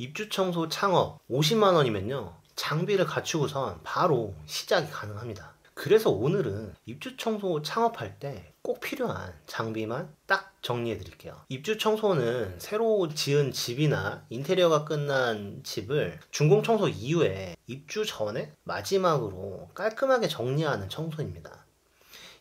입주 청소 창업 50만 원이면요. 장비를 갖추고선 바로 시작이 가능합니다. 그래서 오늘은 입주 청소 창업할 때 꼭 필요한 장비만 딱 정리해 드릴게요. 입주 청소는 새로 지은 집이나 인테리어가 끝난 집을 준공 청소 이후에 입주 전에 마지막으로 깔끔하게 정리하는 청소입니다.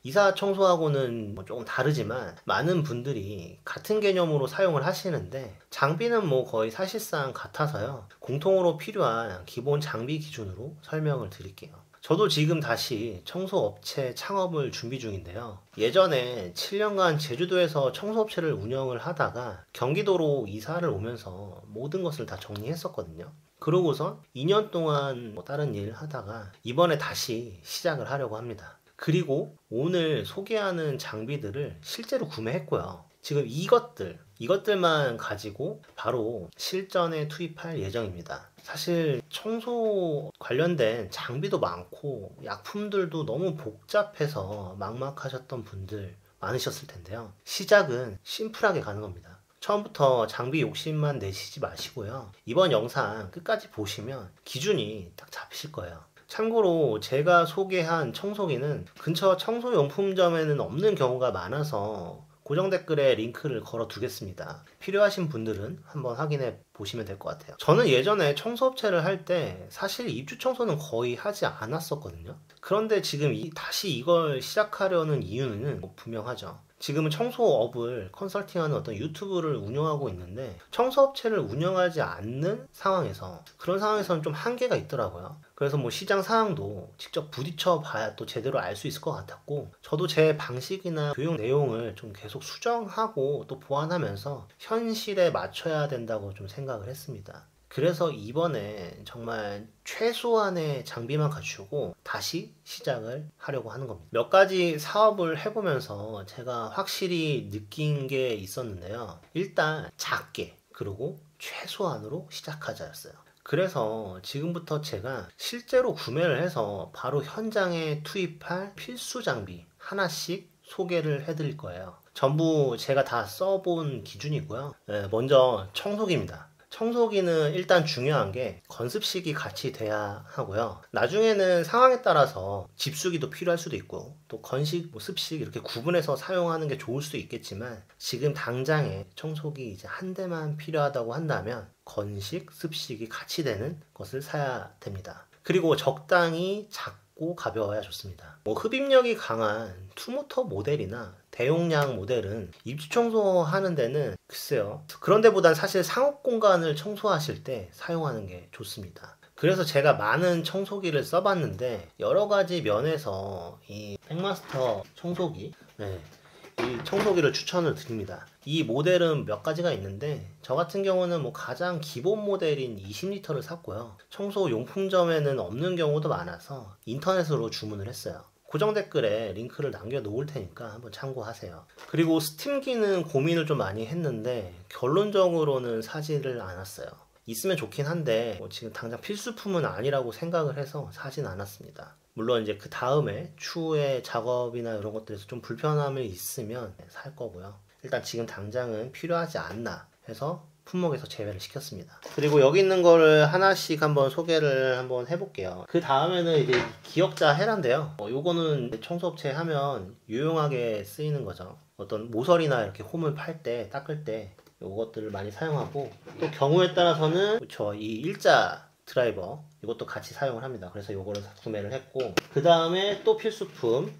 이사 청소하고는 조금 다르지만 많은 분들이 같은 개념으로 사용을 하시는데 장비는 거의 사실상 같아서요. 공통으로 필요한 기본 장비 기준으로 설명을 드릴게요. 저도 지금 다시 청소업체 창업을 준비 중인데요. 예전에 7년간 제주도에서 청소업체를 운영을 하다가 경기도로 이사를 오면서 모든 것을 다 정리했었거든요. 그러고선 2년 동안 다른 일 하다가 이번에 다시 시작을 하려고 합니다. 그리고 오늘 소개하는 장비들을 실제로 구매했고요. 지금 이것들만 가지고 바로 실전에 투입할 예정입니다. 사실 청소 관련된 장비도 많고 약품들도 너무 복잡해서 막막하셨던 분들 많으셨을 텐데요. 시작은 심플하게 가는 겁니다. 처음부터 장비 욕심만 내시지 마시고요. 이번 영상 끝까지 보시면 기준이 딱 잡히실 거예요. 참고로 제가 소개한 청소기는 근처 청소용품점에는 없는 경우가 많아서 고정 댓글에 링크를 걸어 두겠습니다. 필요하신 분들은 한번 확인해 보시면 될 것 같아요. 저는 예전에 청소업체를 할 때 사실 입주 청소는 거의 하지 않았었거든요. 그런데 지금 다시 이걸 시작하려는 이유는 분명하죠. 지금은 청소업을 컨설팅하는 어떤 유튜브를 운영하고 있는데 청소업체를 운영하지 않는 상황에서 그런 상황에서는 좀 한계가 있더라고요. 그래서 시장 상황도 직접 부딪혀 봐야 또 제대로 알 수 있을 것 같았고 저도 제 방식이나 교육 내용을 좀 계속 수정하고 또 보완하면서 현실에 맞춰야 된다고 좀 생각을 했습니다. 그래서 이번에 정말 최소한의 장비만 갖추고 다시 시작을 하려고 하는 겁니다. 몇 가지 사업을 해보면서 제가 확실히 느낀 게 있었는데요. 일단 작게 그리고 최소한으로 시작하자였어요. 그래서 지금부터 제가 실제로 구매를 해서 바로 현장에 투입할 필수 장비 하나씩 소개를 해드릴 거예요. 전부 제가 다 써본 기준이고요. 먼저 청소기입니다. 청소기는 일단 중요한 게 건습식이 같이 돼야 하고요. 나중에는 상황에 따라서 집수기도 필요할 수도 있고 또 건식, 습식 이렇게 구분해서 사용하는 게 좋을 수도 있겠지만 지금 당장에 청소기 이제 한 대만 필요하다고 한다면 건식, 습식이 같이 되는 것을 사야 됩니다. 그리고 적당히 작고 가벼워야 좋습니다. 흡입력이 강한 투모터 모델이나 대용량 모델은 입주 청소하는 데는 글쎄요. 그런 데보단 사실 상업 공간을 청소하실 때 사용하는 게 좋습니다. 그래서 제가 많은 청소기를 써봤는데 여러 가지 면에서 이 팩마스터 청소기 이 청소기를 추천을 드립니다. 이 모델은 몇 가지가 있는데 저 같은 경우는 가장 기본 모델인 20리터를 샀고요. 청소 용품점에는 없는 경우도 많아서 인터넷으로 주문을 했어요. 고정 댓글에 링크를 남겨 놓을 테니까 한번 참고하세요. 그리고 스팀기는 고민을 좀 많이 했는데 결론적으로는 사지를 않았어요. 있으면 좋긴 한데 지금 당장 필수품은 아니라고 생각을 해서 사진 않았습니다. 물론 이제 그 다음에 추후에 작업이나 이런 것들에서 좀 불편함이 있으면 살 거고요. 일단 지금 당장은 필요하지 않나 해서 품목에서 제외를 시켰습니다. 그리고 여기 있는 거를 하나씩 한번 소개를 한번 해볼게요. 그 다음에는 이제 기역자 헤라인데요. 요거는 청소업체 하면 유용하게 쓰이는 거죠. 어떤 모서리나 이렇게 홈을 팔 때, 닦을 때 요것들을 많이 사용하고 또 경우에 따라서는 그쵸, 이 일자 드라이버 이것도 같이 사용을 합니다. 그래서 요거를 구매를 했고 그 다음에 또 필수품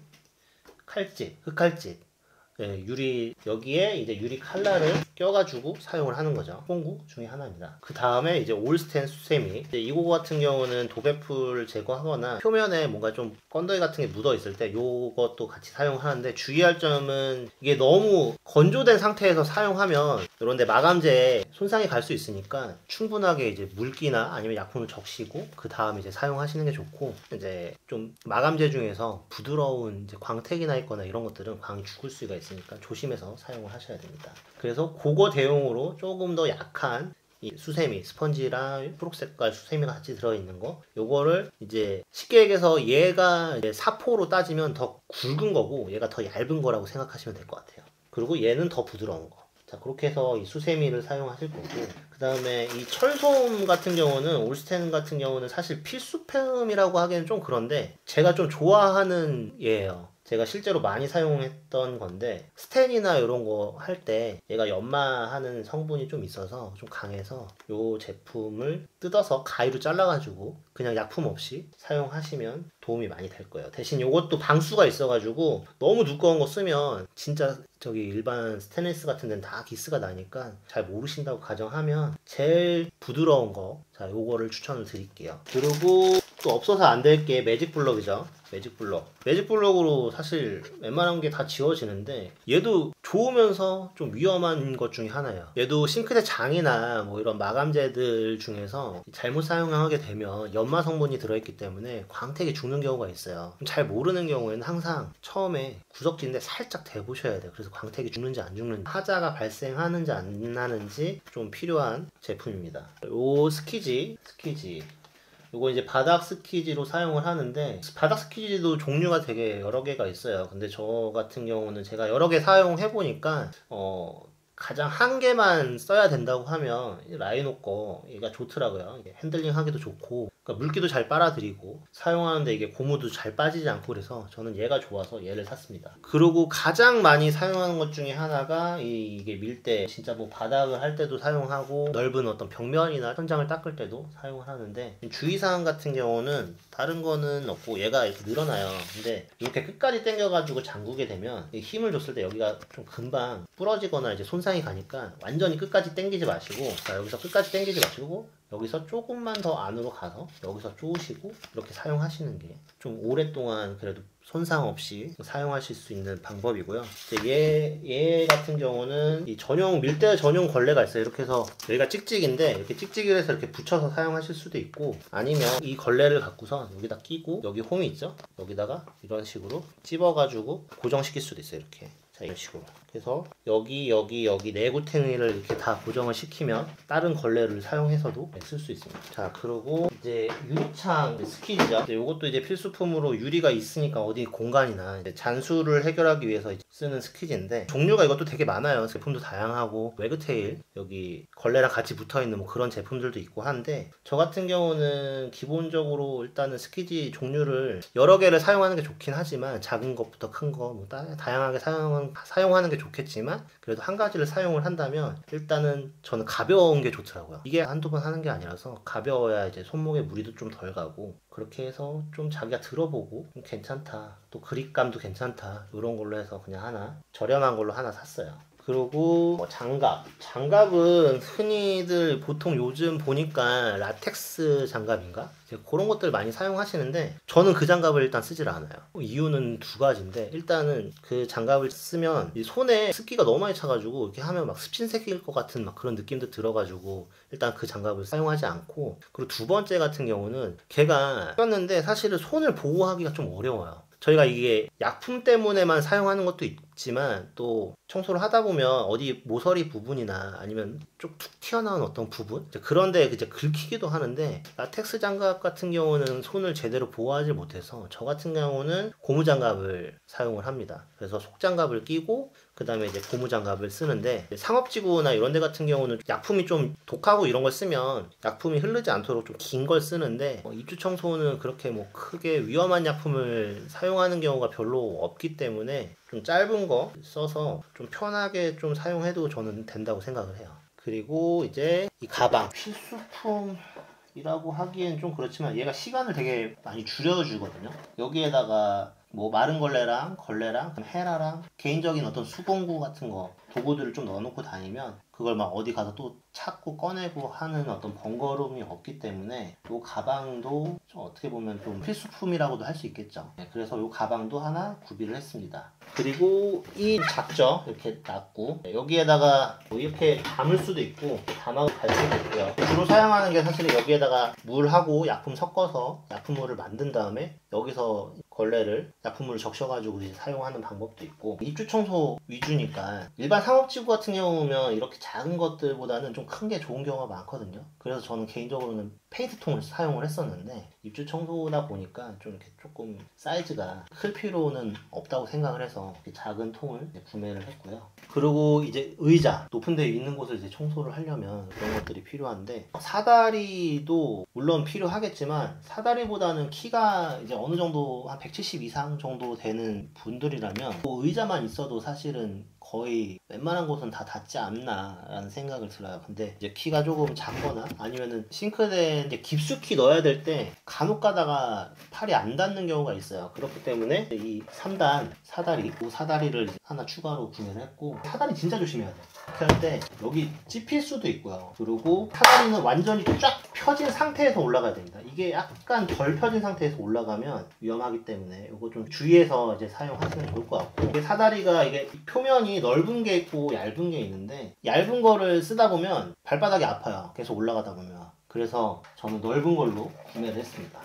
칼집, 흑칼집 유리 여기에 이제 유리 칼날을 껴가지고 사용을 하는 거죠. 공구 중에 하나입니다. 그 다음에 이제 올스텐 수세미 이거 같은 경우는 도배풀 제거하거나 표면에 뭔가 좀 건더기 같은 게 묻어 있을 때 요것도 같이 사용하는데 주의할 점은 이게 너무 건조된 상태에서 사용하면 이런데 마감재에 손상이 갈 수 있으니까 충분하게 이제 물기나 아니면 약품을 적시고 그 다음에 이제 사용하시는 게 좋고 이제 좀 마감재 중에서 부드러운 이제 광택이나 있거나 이런 것들은 광이 죽을 수가 있으니까 조심해서 사용을 하셔야 됩니다. 그래서 그거 대용으로 조금 더 약한 이 수세미, 스펀지랑 초록색깔 수세미가 같이 들어있는 거 요거를 이제 쉽게 얘기해서 얘가 이제 사포로 따지면 더 굵은 거고 얘가 더 얇은 거라고 생각하시면 될 것 같아요. 그리고 얘는 더 부드러운 거 자, 그렇게 해서 이 수세미를 사용하실 거고, 그 다음에 이 철솜 같은 경우는, 올스텐 같은 경우는 사실 필수품이라고 하기엔 좀 그런데 제가 좀 좋아하는 예예요. 제가 실제로 많이 사용했던 건데, 스텐이나 이런 거 할 때 얘가 연마하는 성분이 좀 있어서 좀 강해서 이 제품을 뜯어서 가위로 잘라가지고 그냥 약품 없이 사용하시면 도움이 많이 될 거예요. 대신 이것도 방수가 있어가지고 너무 두꺼운 거 쓰면 진짜 저기 일반 스테인리스 같은 데는 다 기스가 나니까 잘 모르신다고 가정하면 제일 부드러운 거, 자, 요거를 추천을 드릴게요. 그리고 또 없어서 안 될 게 매직 블럭이죠. 매직 블럭. 매직 블럭으로 사실 웬만한 게 다 지워지는데 얘도 좋으면서 좀 위험한 것 중에 하나예요. 얘도 싱크대 장이나 뭐 이런 마감재들 중에서 잘못 사용하게 되면 연마 성분이 들어있기 때문에 광택이 죽는 경우가 있어요. 잘 모르는 경우에는 항상 처음에 구석진데 살짝 대보셔야 돼요. 그래서 광택이 죽는지 안 죽는지, 하자가 발생하는지 안 나는지 좀 필요한 제품입니다. 요 스키지 요거 이제 바닥 스키지로 사용을 하는데, 바닥 스키지도 종류가 되게 여러 개가 있어요. 근데 저 같은 경우는 제가 여러 개 사용해 보니까 가장 한 개만 써야 된다고 하면 라이노 거 얘가 좋더라고요. 이게 핸들링 하기도 좋고, 그러니까 물기도 잘 빨아들이고 사용하는데 이게 고무도 잘 빠지지 않고, 그래서 저는 얘가 좋아서 얘를 샀습니다. 그리고 가장 많이 사용하는 것 중에 하나가 이게 밀대, 진짜 뭐 바닥을 할 때도 사용하고 넓은 어떤 벽면이나 천장을 닦을 때도 사용을 하는데, 주의사항 같은 경우는 다른 거는 없고 얘가 이렇게 늘어나요. 근데 이렇게 끝까지 당겨가지고 잠그게 되면 힘을 줬을 때 여기가 좀 금방 부러지거나 이제 손상이 가니까 완전히 끝까지 당기지 마시고, 자, 여기서 끝까지 당기지 마시고 여기서 조금만 더 안으로 가서 여기서 쪼으시고 이렇게 사용하시는 게 좀 오랫동안 그래도 손상 없이 사용하실 수 있는 방법이고요. 이제 얘 같은 경우는 이 전용 밀대 전용 걸레가 있어요. 이렇게 해서 여기가 찍찍인데 이렇게 찍찍이를 해서 이렇게 붙여서 사용하실 수도 있고, 아니면 이 걸레를 갖고서 여기다 끼고 여기 홈이 있죠? 여기다가 이런 식으로 찝어가지고 고정시킬 수도 있어요. 이렇게. 자, 이런 식으로. 그래서 여기 내구탱이를 이렇게 다 고정을 시키면 다른 걸레를 사용해서도 쓸 수 있습니다. 자, 그리고 이제 유리창 스키즈죠. 이것도 이제 필수품으로 유리가 있으니까 어디 공간이나 이제 잔수를 해결하기 위해서 쓰는 스키즈인데, 종류가 이것도 되게 많아요. 제품도 다양하고, 웨그테일 여기 걸레랑 같이 붙어있는 뭐 그런 제품들도 있고 한데, 저 같은 경우는 기본적으로 일단은 스키즈 종류를 여러 개를 사용하는 게 좋긴 하지만, 작은 것부터 큰 거 뭐 다양하게 사용하는 게 좋겠지만, 그래도 한 가지를 사용을 한다면 일단은 저는 가벼운 게 좋더라고요. 이게 한두 번 하는 게 아니라서 가벼워야 이제 손목에 무리도 좀 덜 가고, 그렇게 해서 좀 자기가 들어보고 좀 괜찮다, 또 그립감도 괜찮다, 이런 걸로 해서 그냥 하나 저렴한 걸로 하나 샀어요. 그리고 뭐 장갑은 흔히들 보통 요즘 보니까 라텍스 장갑인가? 그런 것들 많이 사용하시는데 저는 그 장갑을 일단 쓰질 않아요. 이유는 두 가지인데, 일단은 그 장갑을 쓰면 이 손에 습기가 너무 많이 차가지고 이렇게 하면 막 습진 새길 것 같은 막 그런 느낌도 들어가지고 일단 그 장갑을 사용하지 않고, 그리고 두 번째 같은 경우는 걔가 꼈는데 사실은 손을 보호하기가 좀 어려워요. 저희가 이게 약품 때문에만 사용하는 것도 있지만, 또 청소를 하다 보면 어디 모서리 부분이나 아니면 쭉 툭 튀어나온 어떤 부분, 그런데 이제 긁히기도 하는데, 라텍스 장갑 같은 경우는 손을 제대로 보호하지 못해서 저 같은 경우는 고무 장갑을 사용을 합니다. 그래서 속장갑을 끼고 그 다음에 이제 고무 장갑을 쓰는데, 상업지구나 이런 데 같은 경우는 약품이 좀 독하고 이런 걸 쓰면 약품이 흐르지 않도록 좀 긴 걸 쓰는데, 입주 청소는 그렇게 뭐 크게 위험한 약품을 사용하는 경우가 별로 없기 때문에 좀 짧은 거 써서 좀 편하게 좀 사용해도 저는 된다고 생각을 해요. 그리고 이제 이 가방, 필수품이라고 하기엔 좀 그렇지만 얘가 시간을 되게 많이 줄여주거든요. 여기에다가 뭐 마른 걸레랑 헤라랑 개인적인 어떤 수공구 같은 거, 도구들을 좀 넣어놓고 다니면 그걸 막 어디 가서 또 찾고 꺼내고 하는 어떤 번거로움이 없기 때문에 이 가방도 좀 어떻게 보면 좀 필수품이라고도 할 수 있겠죠. 네, 그래서 이 가방도 하나 구비를 했습니다. 그리고 이 작죠? 이렇게 놨고, 여기에다가 뭐 이렇게 담을 수도 있고 담아서 갈 수도 있고요. 주로 사용하는 게 사실은 여기에다가 물하고 약품 섞어서 약품물을 만든 다음에 여기서 걸레를 약품물을 적셔가지고 이제 사용하는 방법도 있고, 입주 청소 위주니까 일반 상업지구 같은 경우면 이렇게 작은 것들보다는 좀 좀 큰 게 좋은 경우가 많거든요. 그래서 저는 개인적으로는 페인트통을 사용을 했었는데 입주 청소다 보니까 좀 이렇게 조금 사이즈가 클 필요는 없다고 생각을 해서 이렇게 작은 통을 이제 구매를 했고요. 그리고 이제 의자, 높은 데 있는 곳을 이제 청소를 하려면 그런 것들이 필요한데, 사다리도 물론 필요하겠지만 사다리보다는 키가 이제 어느 정도 한 170 이상 정도 되는 분들이라면 뭐 의자만 있어도 사실은 거의 웬만한 곳은 다 닿지 않나 라는 생각을 들어요. 근데 이제 키가 조금 작거나 아니면은 싱크대에 이제 깊숙이 넣어야 될 때 간혹 가다가 팔이 안 닿는 경우가 있어요. 그렇기 때문에 이 3단 사다리, 그 사다리를 하나 추가로 구매를 했고, 사다리 진짜 조심해야 돼요. 이렇게 할 때 여기 찝힐 수도 있고요. 그리고 사다리는 완전히 쫙 펴진 상태에서 올라가야 됩니다. 이게 약간 덜 펴진 상태에서 올라가면 위험하기 때문에 이거 좀 주의해서 이제 사용하시면 좋을 것 같고, 이게 사다리가 이게 표면이 넓은 게 있고 얇은 게 있는데 얇은 거를 쓰다 보면 발바닥이 아파요. 계속 올라가다 보면. 그래서 저는 넓은 걸로 구매를 했습니다.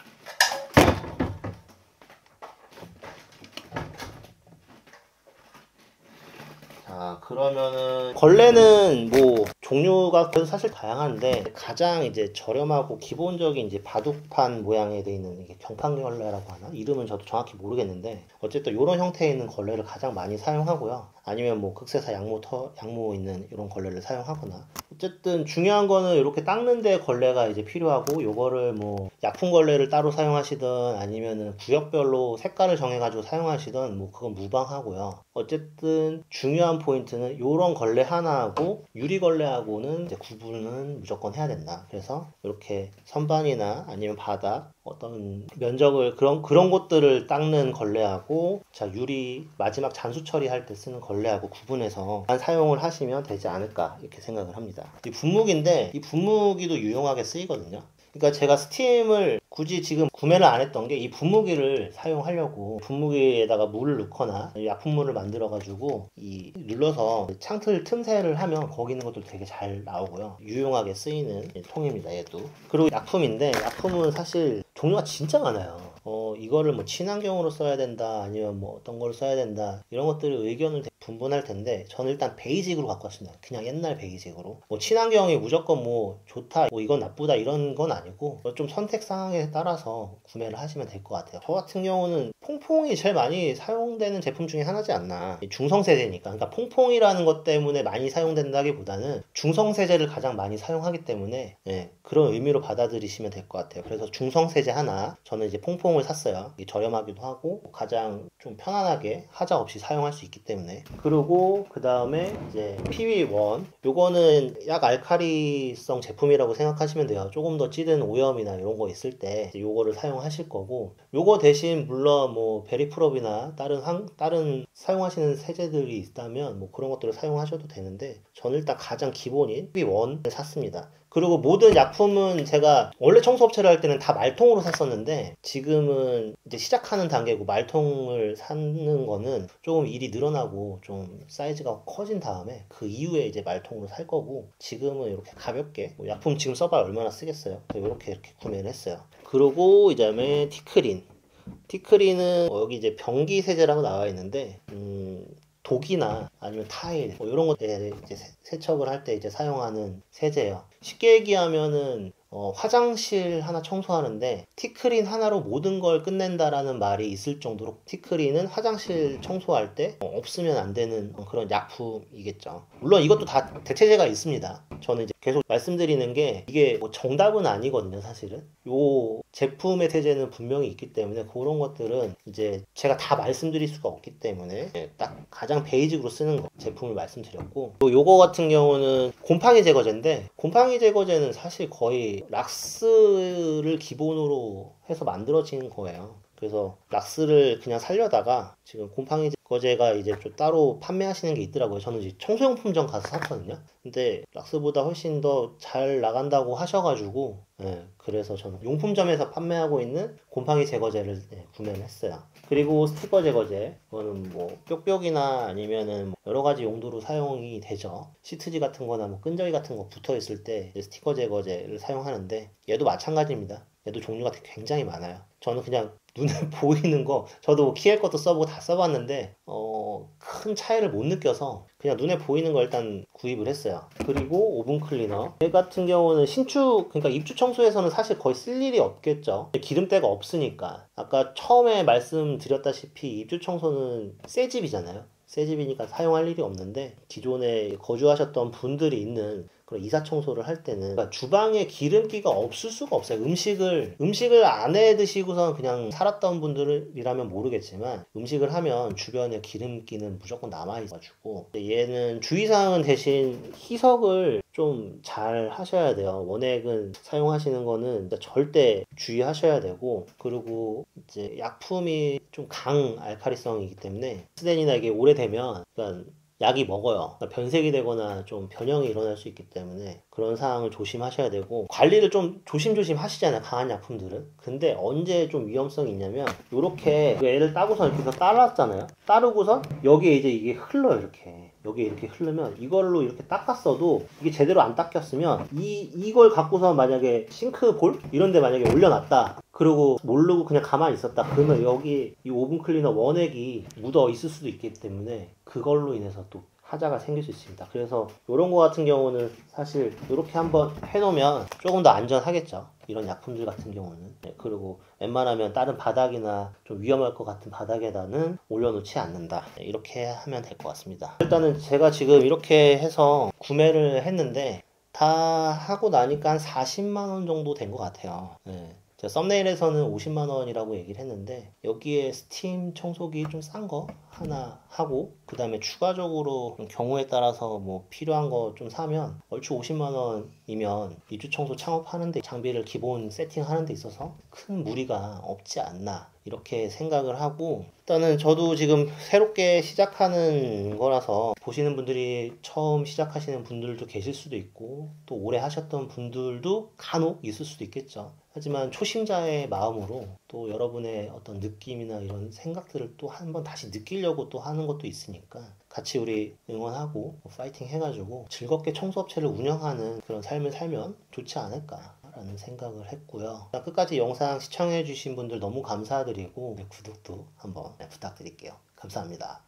자, 그러면은 걸레는 뭐 종류가 그래도 사실 다양한데 가장 이제 저렴하고 기본적인 이제 바둑판 모양에 되어 있는 이게 경판 걸레라고 하나? 이름은 저도 정확히 모르겠는데 어쨌든 이런 형태에 있는 걸레를 가장 많이 사용하고요. 아니면 뭐 극세사 양모 있는 이런 걸레를 사용하거나, 어쨌든 중요한 거는 이렇게 닦는데 걸레가 이제 필요하고, 요거를 뭐 약품 걸레를 따로 사용하시든 아니면은 구역별로 색깔을 정해가지고 사용하시든 뭐 그건 무방하고요. 어쨌든 중요한 포인트는 요런 걸레 하나하고 유리 걸레하고는 이제 구분은 무조건 해야 된다. 그래서 이렇게 선반이나 아니면 바닥 어떤 면적을 그런 곳들을 닦는 걸레하고, 자, 유리 마지막 잔수 처리할 때 쓰는 걸레하고 구분해서 사용을 하시면 되지 않을까 이렇게 생각을 합니다. 이 분무기인데 이 분무기도 유용하게 쓰이거든요. 그러니까 제가 스팀을 굳이 지금 구매를 안 했던 게 이 분무기를 사용하려고 분무기에다가 물을 넣거나 약품물을 만들어 가지고 이 눌러서 창틀 틈새를 하면 거기 있는 것도 되게 잘 나오고요. 유용하게 쓰이는 통입니다, 얘도. 그리고 약품인데 약품은 사실 종류가 진짜 많아요. 이거를 뭐 친환경으로 써야 된다 아니면 뭐 어떤 걸 써야 된다 이런 것들을 의견을 분분할 텐데, 저는 일단 베이직으로 갖고 왔습니다. 그냥 옛날 베이직으로. 뭐 친환경이 무조건 뭐 좋다 뭐 이건 나쁘다 이런 건 아니고 좀 선택 상황에 따라서 구매를 하시면 될 것 같아요. 저 같은 경우는 퐁퐁이 제일 많이 사용되는 제품 중에 하나지 않나. 중성세제니까. 그러니까 퐁퐁이라는 것 때문에 많이 사용된다기보다는 중성세제를 가장 많이 사용하기 때문에 그런 의미로 받아들이시면 될 것 같아요. 그래서 중성세제 하나, 저는 이제 퐁퐁을 샀어요. 이게 저렴하기도 하고 가장 좀 편안하게 하자 없이 사용할 수 있기 때문에. 그리고 그 다음에 이제 PV1, 요거는 약 알칼리성 제품이라고 생각하시면 돼요. 조금 더 찌든 오염이나 이런 거 있을 때 요거를 사용하실 거고, 요거 대신 물론 뭐 베리프롭이나 다른 사용하시는 세제들이 있다면 뭐 그런 것들을 사용하셔도 되는데, 저는 일단 가장 기본인 PV1을 샀습니다. 그리고 모든 약품은 제가 원래 청소업체를 할 때는 다 말통으로 샀었는데, 지금은 이제 시작하는 단계고 말통을 사는 거는 조금 일이 늘어나고 좀 사이즈가 커진 다음에 그 이후에 이제 말통으로 살 거고, 지금은 이렇게 가볍게 뭐 약품 지금 써봐야 얼마나 쓰겠어요. 이렇게 구매를 했어요. 그리고 이제 다음에 티크린은 여기 이제 변기 세제라고 나와 있는데 독이나 아니면 타일 뭐 이런 것에 이제 세척을 할 때 이제 사용하는 세제예요. 쉽게 얘기하면은 화장실 하나 청소하는데 티크린 하나로 모든 걸 끝낸다라는 말이 있을 정도로 티크린은 화장실 청소할 때 없으면 안 되는 그런 약품이겠죠. 물론 이것도 다 대체제가 있습니다. 저는 이제 계속 말씀드리는 게 이게 뭐 정답은 아니거든요, 사실은. 요 제품의 세제는 분명히 있기 때문에 그런 것들은 이제 제가 다 말씀드릴 수가 없기 때문에 딱 가장 베이직으로 쓰는 제품을 말씀드렸고, 또 요거 같은 경우는 곰팡이 제거제인데, 곰팡이 제거제는 사실 거의 락스를 기본으로 해서 만들어진 거예요. 그래서 락스를 그냥 살려다가 지금 곰팡이 제거제가 이제 좀 따로 판매하시는 게 있더라고요. 저는 이제 청소용품점 가서 샀거든요. 근데 락스보다 훨씬 더 잘 나간다고 하셔가지고 그래서 저는 용품점에서 판매하고 있는 곰팡이 제거제를 구매를 했어요. 그리고 스티커 제거제, 이거는 뭐 뾱뾱이나 아니면은 뭐 여러 가지 용도로 사용이 되죠. 시트지 같은 거나 뭐 끈적이 같은 거 붙어 있을 때 스티커 제거제를 사용하는데, 얘도 마찬가지입니다. 얘도 종류가 굉장히 많아요. 저는 그냥 눈에 보이는 거 저도 키엘 것도 써보고 다 써봤는데 큰 차이를 못 느껴서 그냥 눈에 보이는 거 일단 구입을 했어요. 그리고 오븐 클리너 얘 같은 경우는 신축 그러니까 입주 청소에서는 사실 거의 쓸 일이 없겠죠. 기름때가 없으니까. 아까 처음에 말씀드렸다시피 입주 청소는 새 집이잖아요. 새 집이니까 사용할 일이 없는데 기존에 거주하셨던 분들이 있는 그런 이사 청소를 할 때는 그러니까 주방에 기름기가 없을 수가 없어요. 음식을 안 해 드시고선 그냥 살았던 분들이라면 모르겠지만 음식을 하면 주변에 기름기는 무조건 남아 있어가지고 얘는 주의사항은 대신 희석을 좀 잘 하셔야 돼요. 원액은 사용하시는 거는 절대 주의하셔야 되고 그리고 이제 약품이 좀 강 알칼리성이기 때문에 스텐이나 이게 오래되면 그러니까 약이 먹어요. 그러니까 변색이 되거나 좀 변형이 일어날 수 있기 때문에 그런 사항을 조심하셔야 되고 관리를 좀 조심조심 하시잖아요. 강한 약품들은. 근데 언제 좀 위험성이 있냐면 이렇게 애를 따고선 이렇게 따랐잖아요. 따르고선 여기에 이제 이게 흘러요. 이렇게. 여기에 이렇게 흐르면 이걸로 이렇게 닦았어도 이게 제대로 안 닦였으면 이걸 갖고서 만약에 싱크볼 이런 데 만약에 올려놨다. 그리고 모르고 그냥 가만히 있었다. 그러면 여기 이 오븐 클리너 원액이 묻어 있을 수도 있기 때문에 그걸로 인해서 또 하자가 생길 수 있습니다. 그래서 이런 거 같은 경우는 사실 이렇게 한번 해놓으면 조금 더 안전하겠죠. 이런 약품들 같은 경우는. 네, 그리고 웬만하면 다른 바닥이나 좀 위험할 것 같은 바닥에다는 올려놓지 않는다. 네, 이렇게 하면 될 것 같습니다. 일단은 제가 지금 이렇게 해서 구매를 했는데 다 하고 나니까 한 40만 원 정도 된 것 같아요. 네. 제가 썸네일에서는 50만 원이라고 얘기를 했는데 여기에 스팀 청소기 좀 싼 거 하나 하고 그 다음에 추가적으로 경우에 따라서 뭐 필요한 거 좀 사면 얼추 50만 원이면 입주 청소 창업하는데 장비를 기본 세팅하는 데 있어서 큰 무리가 없지 않나 이렇게 생각을 하고 일단은 저도 지금 새롭게 시작하는 거라서 보시는 분들이 처음 시작하시는 분들도 계실 수도 있고 또 오래 하셨던 분들도 간혹 있을 수도 있겠죠. 하지만 초심자의 마음으로 또 여러분의 어떤 느낌이나 이런 생각들을 또 한번 다시 느끼려고 또 하는 것도 있으니까 같이 우리 응원하고 파이팅 해가지고 즐겁게 청소업체를 운영하는 그런 삶을 살면 좋지 않을까라는 생각을 했고요. 끝까지 영상 시청해주신 분들 너무 감사드리고 구독도 한번 부탁드릴게요. 감사합니다.